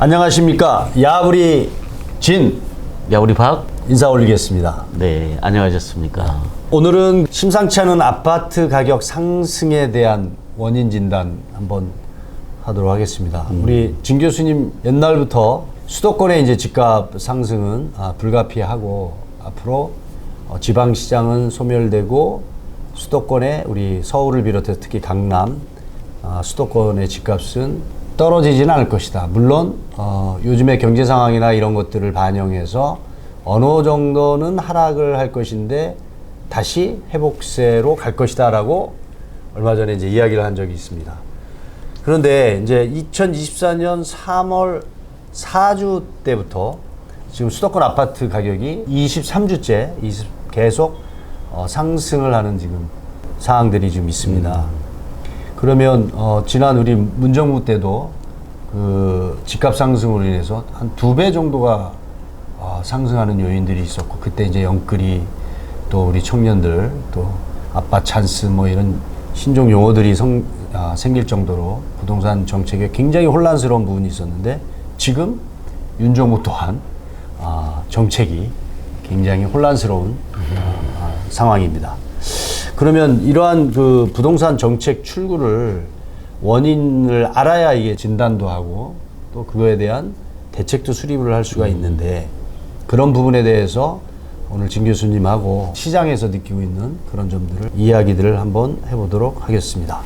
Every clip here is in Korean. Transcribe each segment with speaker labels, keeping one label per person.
Speaker 1: 안녕하십니까. 야부리 진
Speaker 2: 야우리 박?
Speaker 1: 인사 올리겠습니다.
Speaker 2: 네, 안녕하셨습니까?
Speaker 1: 오늘은 심상치 않은 아파트 가격 상승에 대한 원인 진단 한번 하도록 하겠습니다. 우리 진 교수님 옛날부터 수도권의 이제 집값 상승은 불가피하고 앞으로 지방시장은 소멸되고 수도권의 우리 서울을 비롯해서 특히 강남 수도권의 집값은 떨어지지는 않을 것이다. 물론 요즘의 경제 상황이나 이런 것들을 반영해서 어느 정도는 하락을 할 것인데 다시 회복세로 갈 것이다 라고 얼마 전에 이제 이야기를 한 적이 있습니다. 그런데 이제 2024년 3월 4주 때부터 지금 수도권 아파트 가격이 23주째 계속 상승을 하는 지금 사항들이 좀 있습니다. 그러면 지난 우리 문정부 때도 그 집값 상승으로 인해서 한 2배 정도가 상승하는 요인들이 있었고, 그때 이제 영끌이 또 우리 청년들 또 아빠 찬스 뭐 이런 신종 용어들이 생길 정도로 부동산 정책에 굉장히 혼란스러운 부분이 있었는데, 지금 윤정부 또한 정책이 굉장히 혼란스러운 상황입니다. 그러면 이러한 그 부동산 정책 출구를 원인을 알아야 이게 진단도 하고 또 그거에 대한 대책도 수립을 할 수가 있는데, 그런 부분에 대해서 오늘 진 교수님하고 시장에서 느끼고 있는 그런 점들을 이야기들을 한번 해보도록 하겠습니다.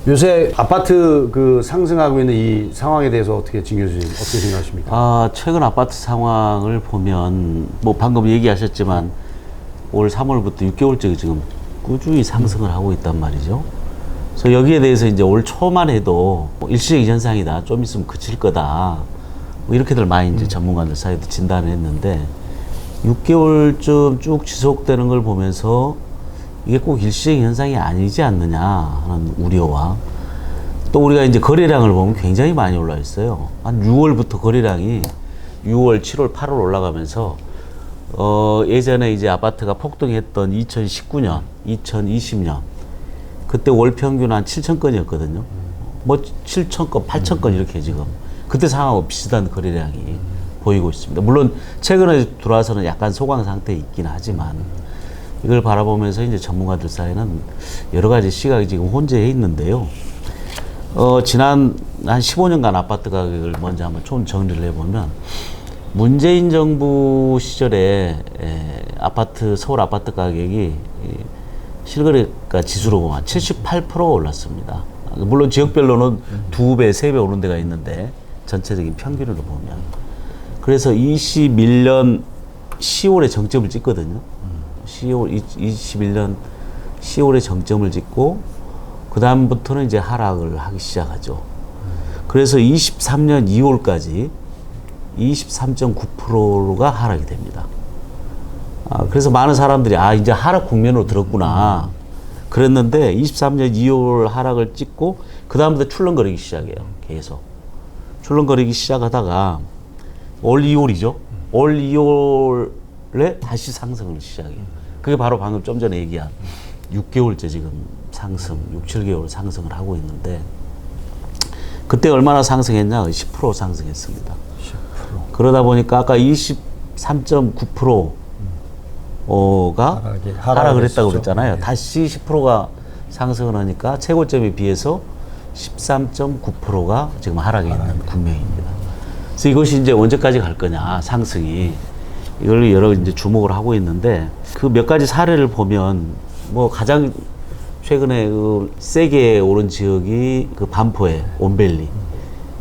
Speaker 1: 요새 아파트 그 상승하고 있는 이 상황에 대해서 어떻게 진 교수님 어떻게 생각하십니까?
Speaker 2: 최근 아파트 상황을 보면 뭐 방금 얘기하셨지만 올 3월부터 6개월째 지금 꾸준히 상승을 하고 있단 말이죠. 그래서 여기에 대해서 이제 올 초만 해도 일시적인 현상이다, 좀 있으면 그칠 거다, 뭐 이렇게들 많이 이제 전문가들 사이에도 진단을 했는데, 6개월쯤 쭉 지속되는 걸 보면서 이게 꼭 일시적인 현상이 아니지 않느냐 하는 우려와, 또 우리가 이제 거래량을 보면 굉장히 많이 올라 있어요. 한 6월부터 거래량이 6월, 7월, 8월 올라가면서 예전에 이제 아파트가 폭등했던 2019년, 2020년 그때 월 평균 한 7,000건이었거든요. 뭐 7,000건, 8,000건 이렇게 지금 그때 상황하고 비슷한 거래량이 보이고 있습니다. 물론 최근에 들어와서는 약간 소강 상태에 있긴 하지만, 이걸 바라보면서 이제 전문가들 사이에는 여러 가지 시각이 지금 혼재해 있는데요. 지난 한 15년간 아파트 가격을 먼저 한번 좀 정리를 해보면, 문재인 정부 시절에 서울 아파트 가격이 실거래가 지수로 보면 78% 올랐습니다. 물론 지역별로는 2배, 3배 오른 데가 있는데 전체적인 평균으로 보면. 그래서 21년 10월에 정점을 찍거든요. 21년 10월에 정점을 찍고 그 다음부터는 이제 하락을 하기 시작하죠. 그래서 23년 2월까지 23.9%가 하락이 됩니다. 그래서 많은 사람들이 이제 하락 국면으로 들었구나 그랬는데, 23년 2월 하락을 찍고 그 다음부터 출렁거리기 시작해요. 계속 출렁거리기 시작하다가 올 2월이죠. 올 2월에 다시 상승을 시작해요. 그게 바로 방금 좀 전에 얘기한 6개월째 지금 상승, 6, 7개월 상승을 하고 있는데, 그때 얼마나 상승했냐? 10% 상승했습니다. 10%. 그러다 보니까 아까 23.9%가 하락을 했다고 그랬잖아요. 네. 다시 10%가 상승을 하니까 최고점에 비해서 13.9%가 지금 하락에 있는 국면입니다. 그래서 이것이 이제 언제까지 갈 거냐, 상승이. 이걸 여러 이제 주목을 하고 있는데, 그 몇 가지 사례를 보면, 뭐 가장 최근에 그 세게 오른 지역이 그 반포의 온밸리.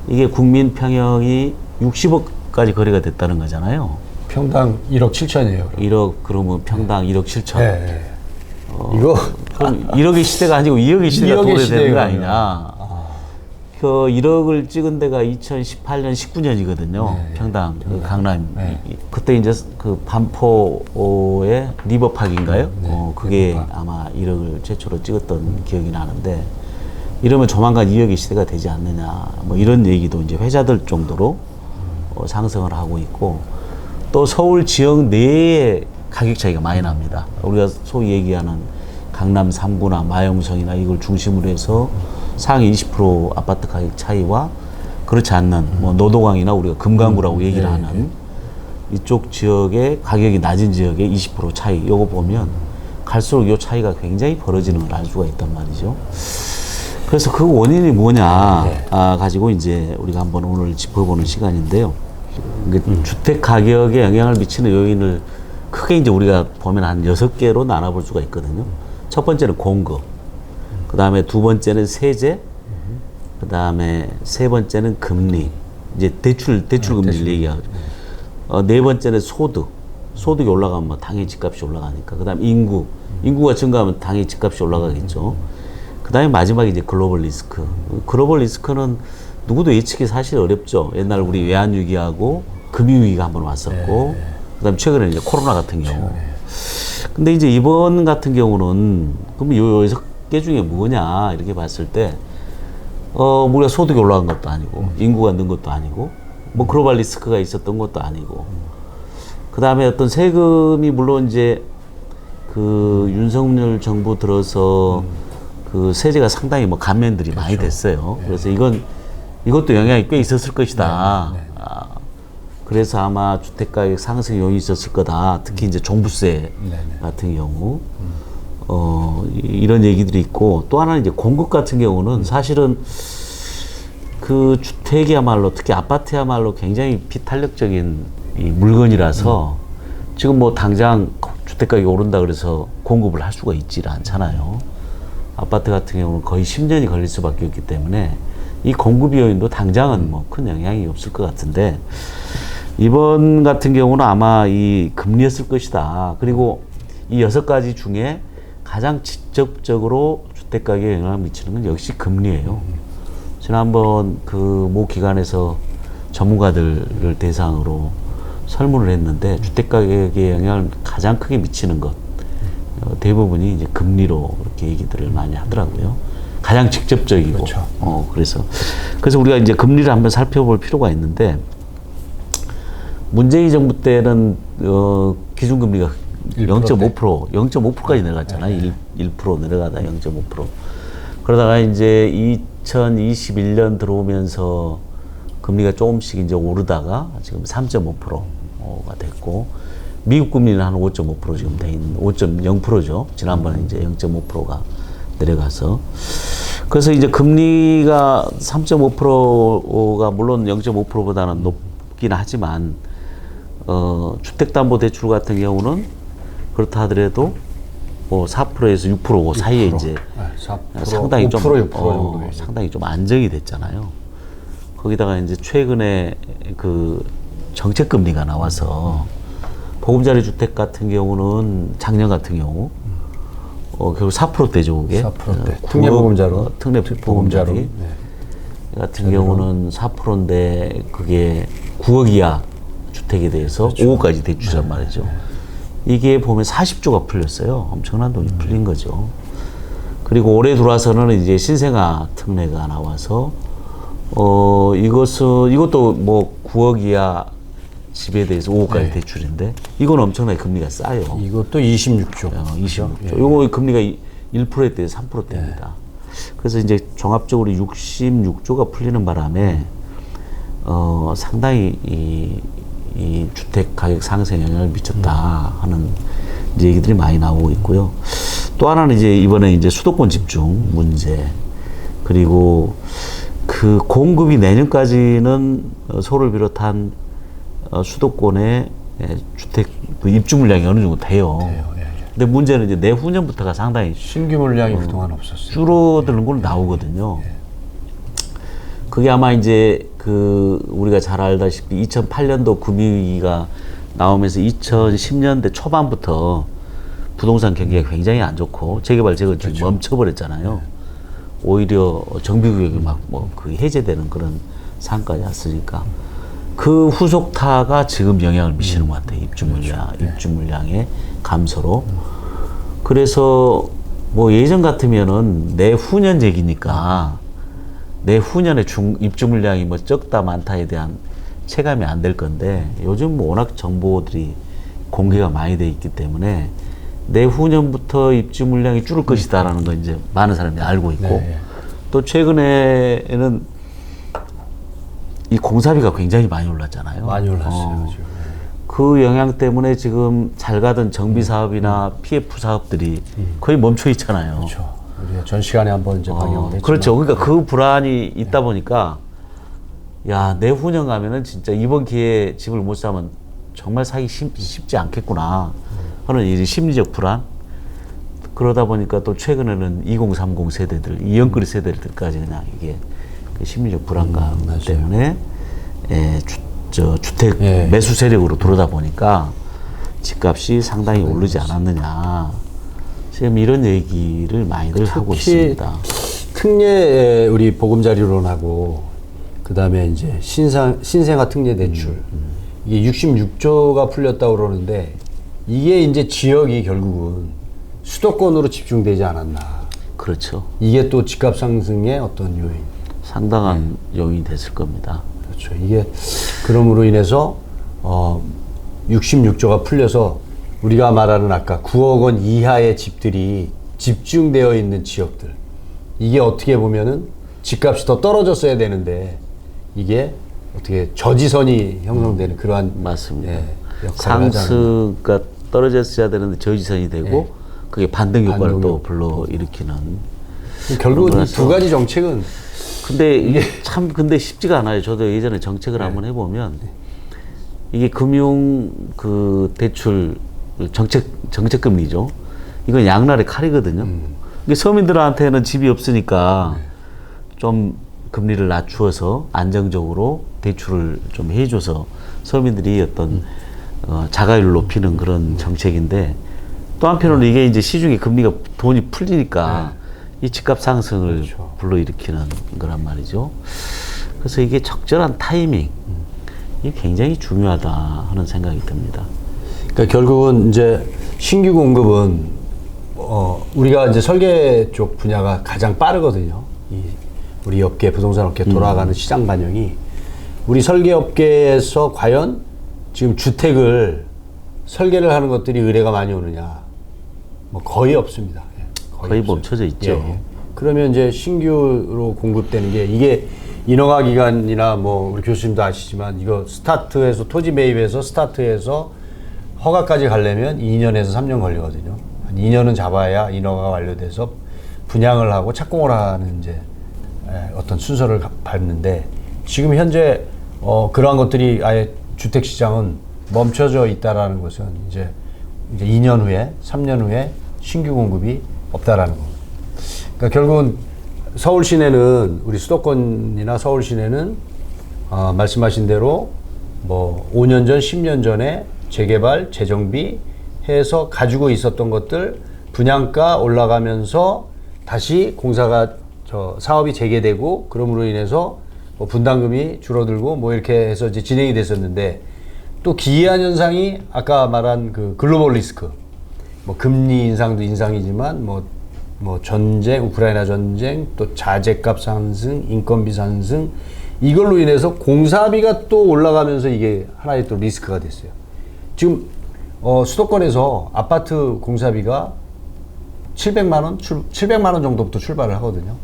Speaker 2: 이게 국민 평형이 60억까지 거래가 됐다는 거잖아요.
Speaker 1: 평당 1억 7천이에요.
Speaker 2: 1억, 그러면 평당 1억 7천.
Speaker 1: 네. 이거
Speaker 2: 그럼 1억의 시대가 아니고 2억의 시대가 도래되는 거 아니냐. 그 1억을 찍은 데가 2018년, 19년이거든요.
Speaker 1: 네.
Speaker 2: 평당, 그 강남.
Speaker 1: 네.
Speaker 2: 그때 이제 그 반포의 리버파크인가요?
Speaker 1: 네.
Speaker 2: 그게
Speaker 1: 리버파크.
Speaker 2: 아마 1억을 최초로 찍었던 기억이 나는데, 이러면 조만간 2억의 시대가 되지 않느냐, 뭐 이런 얘기도 이제 회자될 정도로 상승을 하고 있고, 또 서울 지역 내에 가격 차이가 많이 납니다. 우리가 소위 얘기하는 강남 3구나 마영성이나 이걸 중심으로 해서 상위 20% 아파트 가격 차이와 그렇지 않는 뭐 노도강이나 우리가 금강구라고 얘기를 하는 이쪽 지역의 가격이 낮은 지역의 20% 차이, 요거 보면 갈수록 이 차이가 굉장히 벌어지는 걸 알 수가 있단 말이죠. 그래서 그 원인이 뭐냐 가지고 이제 우리가 한번 오늘 짚어보는 시간인데요. 주택 가격에 영향을 미치는 요인을 크게 이제 우리가 보면 한 6개로 나눠볼 수가 있거든요. 첫 번째는 공급, 그 다음에 두 번째는 세제, 그 다음에 세 번째는 금리, 이제 대출 금리를 얘기하죠. 네 번째는 소득이 올라가면 뭐 당연히 집값이 올라가니까. 그 다음 인구가 증가하면 당연히 집값이 올라가겠죠. 그 다음에 마지막에 이제 글로벌 리스크는 누구도 예측이 사실 어렵죠. 옛날 우리 외환위기하고 금융위기가 한번 왔었고, 그 다음에 최근에 이제 코로나 같은 경우. 근데 이제 이번 같은 경우는 그러면 요 6개 중에 뭐냐 이렇게 봤을 때 우리가 소득이 올라간 것도 아니고 인구가 는 것도 아니고 뭐 글로벌 리스크가 있었던 것도 아니고, 그 다음에 어떤 세금이 물론 이제 그 윤석열 정부 들어서 그 세제가 상당히 뭐 감면들이 많이 됐어요. 그래서 이것도 영향이 꽤 있었을 것이다. 그래서 아마 주택가격 상승 요인이 있었을 거다. 특히 이제 종부세 같은 경우 이런 얘기들이 있고, 또 하나는 이제 공급 같은 경우는 사실은 그 주택이야말로 특히 아파트야말로 굉장히 비탄력적인 이 물건이라서 지금 뭐 당장 주택가격이 오른다 그래서 공급을 할 수가 있지를 않잖아요. 아파트 같은 경우는 거의 10년이 걸릴 수밖에 없기 때문에 이 공급 요인도 당장은 뭐 큰 영향이 없을 것 같은데, 이번 같은 경우는 아마 이 금리였을 것이다. 그리고 이 6가지 중에 가장 직접적으로 주택가격에 영향을 미치는 건 역시 금리예요. 지난번 그 모 기관에서 전문가들을 대상으로 설문을 했는데 주택가격에 영향을 가장 크게 미치는 것 대부분이 이제 금리로 이렇게 얘기들을 많이 하더라고요. 가장 직접적이고.
Speaker 1: 그렇죠.
Speaker 2: 그래서 우리가 이제 금리를 한번 살펴볼 필요가 있는데, 문재인 정부 때는 기준금리가 0.5%까지 내려갔잖아요. 1% 내려가다 0.5%. 그러다가 이제 2021년 들어오면서 금리가 조금씩 이제 오르다가 지금 3.5%가 됐고, 미국 금리는 한 5.5% 지금 돼 있는 5.0%죠. 지난번에 이제 0.5%가 내려가서. 그래서 이제 금리가 3.5%가 물론 0.5%보다는 높긴 하지만 주택담보대출 같은 경우는 그렇다 하더라도 뭐 4%에서 6% 사이에 이제
Speaker 1: 4%,
Speaker 2: 상당히
Speaker 1: 5%,
Speaker 2: 좀
Speaker 1: 6% 정도
Speaker 2: 상당히 좀 안정이 됐잖아요. 거기다가 이제 최근에 그 정책 금리가 나와서 보금자리 주택 같은 경우는 작년 같은 경우 결국 4%대죠, 그게.
Speaker 1: 4%대. 특례보금자로.
Speaker 2: 특례보금자리 같은 경우는 4%인데 그게 9억 이하 주택에 대해서 5억까지 대출이란 말이죠. 이게 보면 40조가 풀렸어요. 엄청난 돈이 풀린 거죠. 그리고 올해 들어와서는 이제 신생아 특례가 나와서 이것도 뭐 9억 이하 집에 대해서 5억까지 대출인데 이건 엄청나게 금리가 싸요.
Speaker 1: 이것도 26조.
Speaker 2: 26조. 요거 금리가 1%에 대해서 3%대입니다. 그래서 이제 종합적으로 66조가 풀리는 바람에 상당히 이 주택 가격 상승에 영향을 미쳤다 하는 이제 얘기들이 많이 나오고 있고요. 또 하나는 이제 이번에 이제 수도권 집중 문제, 그리고 그 공급이 내년까지는 서울을 비롯한 수도권의 주택 그 입주 물량이 어느 정도 돼요. 근데 문제는 이제 내후년부터가 상당히
Speaker 1: 신규 물량이 그동안 없었어요.
Speaker 2: 줄어드는 건 나오거든요. 그게 아마 이제 그 우리가 잘 알다시피 2008년도 금융위기가 나오면서 2010년대 초반부터 부동산 경기가 굉장히 안 좋고 재개발 재건축이 멈춰버렸잖아요. 오히려 정비구역이 막 뭐 그 해제되는 그런 상황까지 왔으니까 그 후속타가 지금 영향을 미치는 것 같아요. 입주 물량의 감소로. 그래서 뭐 예전 같으면은 내후년 얘기니까 내후년에 입주 물량이 뭐 적다 많다에 대한 체감이 안 될 건데, 요즘 뭐 워낙 정보들이 공개가 많이 돼 있기 때문에 내후년부터 입주 물량이 줄을 것이다라는 거 이제 많은 사람들이 알고 있고, 또 최근에는 이 공사비가 굉장히 많이 올랐잖아요.
Speaker 1: 많이 올랐어요. 지금.
Speaker 2: 그 영향 때문에 지금 잘 가던 정비 사업이나 PF 사업들이 거의 멈춰 있잖아요.
Speaker 1: 그렇죠. 우리가 전 시간에 한번 이제 방영을 했지만.
Speaker 2: 그렇죠. 그러니까 그 불안이 있다 보니까 야, 내후년 가면은 진짜 이번 기회에 집을 못 사면 정말 사기 쉽지 않겠구나 하는 이 심리적 불안. 그러다 보니까 또 최근에는 2030 세대들, 이연거리 세대들까지 그냥 이게 그 심리적 불안감 때문에 주택
Speaker 1: 예.
Speaker 2: 매수 세력으로 들어오다 보니까 집값이 상당히 오르지 않았느냐. 지금 이런 얘기를 많이들 하고 있습니다.
Speaker 1: 특례 우리 보금자리론하고 그다음에 이제 신생아 특례 대출 이게 66조가 풀렸다고 그러는데 이게 이제 지역이 결국은 수도권으로 집중되지 않았나.
Speaker 2: 그렇죠.
Speaker 1: 이게 또 집값 상승의 어떤 요인.
Speaker 2: 상당한 요인이 됐을 겁니다.
Speaker 1: 그렇죠. 이게 그럼으로 인해서 66조가 풀려서 우리가 말하는 아까 9억 원 이하의 집들이 집중되어 있는 지역들. 이게 어떻게 보면은 집값이 더 떨어졌어야 되는데 이게 어떻게 저지선이 형성되는 그러한
Speaker 2: 맞습니다.
Speaker 1: 역할을
Speaker 2: 상승가 떨어졌어야 되는데 저지선이 되고 그게 반등 효과를 또 불러일으키는.
Speaker 1: 결국은 이 두 가지 정책은
Speaker 2: 근데 이게 참 근데 쉽지가 않아요. 저도 예전에 정책을 한번 해보면 이게 금융 그 대출 정책 금리죠. 이건 양날의 칼이거든요. 이게 서민들한테는 집이 없으니까 좀 금리를 낮추어서 안정적으로 대출을 좀 해줘서 서민들이 어떤 자가율을 높이는 그런 정책인데 또 한편으로는 이게 이제 시중에 금리가 돈이 풀리니까 이 집값 상승을
Speaker 1: 그렇죠.
Speaker 2: 불러일으키는 거란 말이죠. 그래서 이게 적절한 타이밍 이게 굉장히 중요하다 하는 생각이 듭니다.
Speaker 1: 그러니까 결국은 이제 신규 공급은 우리가 이제 설계 쪽 분야가 가장 빠르거든요. 우리 업계 부동산 업계 돌아가는 시장 반영이 우리 설계 업계에서 과연 지금 주택을 설계를 하는 것들이 의뢰가 많이 오느냐? 뭐 거의 없습니다.
Speaker 2: 거의 멈춰져 있죠.
Speaker 1: 예. 그러면 이제 신규로 공급되는 게 이게 인허가 기간이나 뭐 우리 교수님도 아시지만 이거 스타트해서 토지 매입해서 스타트해서 허가까지 가려면 2년에서 3년 걸리거든요. 한 2년은 잡아야 인허가가 완료돼서 분양을 하고 착공을 하는 이제 어떤 순서를 밟는데 지금 현재 그러한 것들이 아예 주택 시장은 멈춰져 있다라는 것은 이제 2년 후에 3년 후에 신규 공급이 없다라는 겁니다. 그러니까 결국은 서울 시내는 우리 수도권이나 서울 시내는 말씀하신 대로 뭐 5년 전, 10년 전에 재개발, 재정비 해서 가지고 있었던 것들 분양가 올라가면서 다시 공사가 사업이 재개되고 그럼으로 인해서 뭐 분담금이 줄어들고 뭐 이렇게 해서 이제 진행이 됐었는데 또 기이한 현상이 아까 말한 그 글로벌 리스크 뭐 금리 인상도 인상이지만 뭐 전쟁, 우크라이나 전쟁, 또 자재값 상승, 인건비 상승 이걸로 인해서 공사비가 또 올라가면서 이게 하나의 또 리스크가 됐어요. 지금 수도권에서 아파트 공사비가 700만 원 정도부터 출발을 하거든요.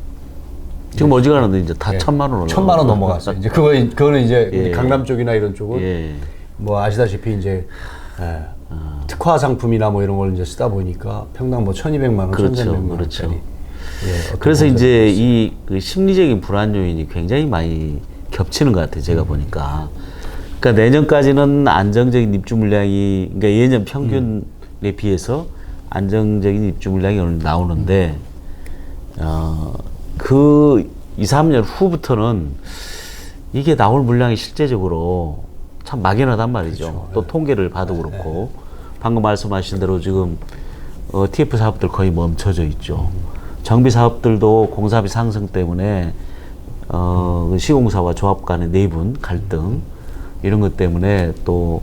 Speaker 2: 지금 어지간한데 이제 다 1,000만 원 올라.
Speaker 1: 1,000만 원 넘어갔어요. 이제 그거는 이제
Speaker 2: 예.
Speaker 1: 강남 쪽이나 이런 쪽은 뭐 아시다시피 이제 특화 상품이나 뭐 이런 걸 이제 쓰다 보니까 평당 뭐 1,200만 원,
Speaker 2: 그렇죠,
Speaker 1: 1,300만
Speaker 2: 그렇죠.
Speaker 1: 원짜리.
Speaker 2: 그래서 이제 이 그 심리적인 불안 요인이 굉장히 많이 겹치는 것 같아요. 제가 보니까. 그러니까 내년까지는 안정적인 입주 물량이 그러니까 예년 평균에 비해서 안정적인 입주 물량이 나오는데 그 2, 3년 후부터는 이게 나올 물량이 실제적으로 참 막연하단 말이죠.
Speaker 1: 그렇죠.
Speaker 2: 또 통계를 봐도 그렇고 방금 말씀하신 대로 지금 TF 사업들 거의 멈춰져 있죠. 정비 사업들도 공사비 상승 때문에 그 시공사와 조합 간의 내분 갈등 이런 것 때문에 또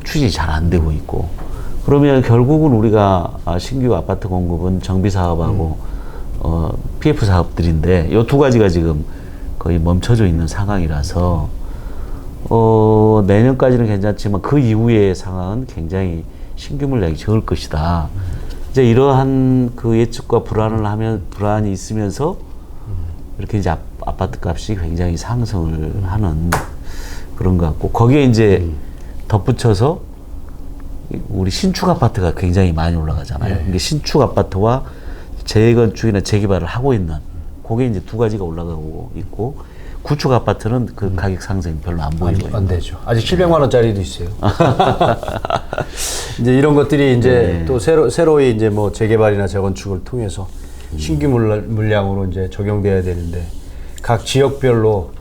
Speaker 2: 추진이 잘 안 되고 있고 그러면 결국은 우리가 신규 아파트 공급은 정비 사업하고 PF 사업들인데 이 두 가지가 지금 거의 멈춰져 있는 상황이라서 내년까지는 괜찮지만 그 이후의 상황은 굉장히 신규 물량이 적을 것이다. 이제 이러한 그 예측과 불안이 있으면서 이렇게 이제 아파트 값이 굉장히 상승을 하는 그런 것 같고, 거기에 이제 덧붙여서 우리 신축 아파트가 굉장히 많이 올라가잖아요. 이게 신축 아파트와 재건축이나 재개발을 하고 있는, 그게 이제 두 가지가 올라가고 있고, 구축 아파트는 그 가격 상승이 별로 안 보이고
Speaker 1: 안 되죠. 아직 700만 원짜리도 있어요. 이제 이런 것들이 이제 또 새로이 이제 뭐 재개발이나 재건축을 통해서 신규 물량으로 이제 적용돼야 되는데, 각 지역별로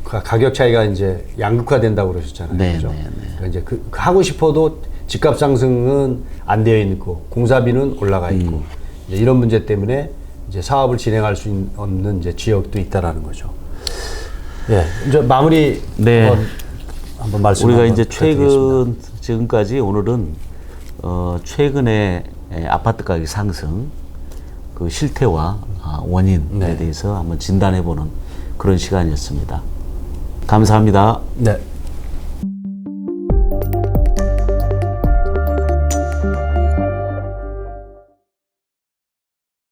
Speaker 1: 가격 차이가 이제 양극화된다고 그러셨잖아요.
Speaker 2: 네,
Speaker 1: 그죠?
Speaker 2: 네, 네.
Speaker 1: 그러니까 이제 하고 싶어도 집값 상승은 안 되어 있고 공사비는 올라가 있고 이제 이런 문제 때문에 이제 사업을 진행할 수 없는 이제 지역도 있다라는 거죠. 예, 이제 마무리
Speaker 2: 네.
Speaker 1: 한번 말씀.
Speaker 2: 우리가 이제 지금까지 오늘은 최근에 아파트 가격 상승 그 실태와 원인에 대해서 한번 진단해보는 그런 시간이었습니다. 감사합니다.
Speaker 1: 네.